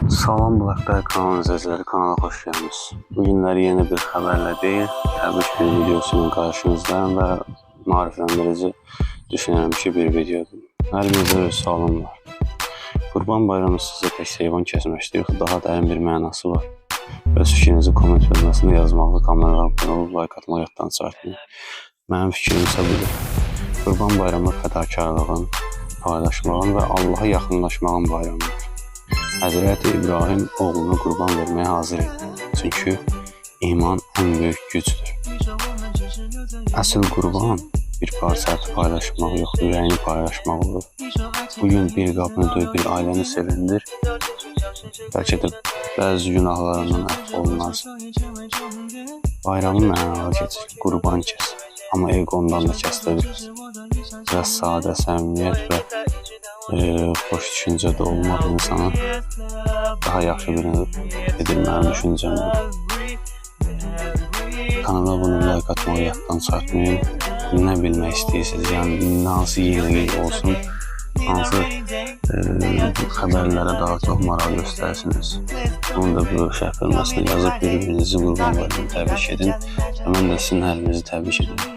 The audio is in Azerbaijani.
Salam Blackberry kanalının izləyiciləri, kanala xoş gəlmişsiniz. Bu günləri yeni bir xəbərlə deyil, təbrik bir videosunun qarşınızdayım və maarifləndirici düşünürəm ki, bir videodur. Hər birinizə bir sualım var. Qurban bayramı sizə tək heyvan kəsməkdir, yoxsa daha dərin bir mənası var? Öz fikrinizi komment bölməsində yazmaqla, kameralara abunə olub, like atmaq yaddan çıxartmayın. Mənim fikrim isə budur. Qurban bayramı fədakarlığın, paylaşmağın və Allaha yaxınlaşmağın bayramıdır. Həzrəti İbrahim oğlunu qurban verməyə hazır idi. Çünki iman ən böyük gücdür. Əsl qurban bir parça əti paylaşmaq yoxdur, ürəyini paylaşmaq olur. Bugün bir qapını döy, bir ailəni sevindir. Bəlkə də bəzi günahlarından əfv olunarsan. Bayramı mənalı keçir, qurban kəs. Amma eqondan da kəsdə biraz. Biraz sadə, səmimiyyət və xoş düşüncədə olmaq insana daha yaxşı edir mənim düşüncəmdir. Kanala abunə olub, like atmağı yaddan çıxartmayın. Nə bilmək istəyirsiniz, yəni hansı yeni olsun, hansı xəbərlərə daha çox maraq göstərsiniz. Onu da bu şərh bölməsinə yazıb bir-birinizi qurban bayramını təbrik edin və mən də sizin hər birinizi təbrik edirəm.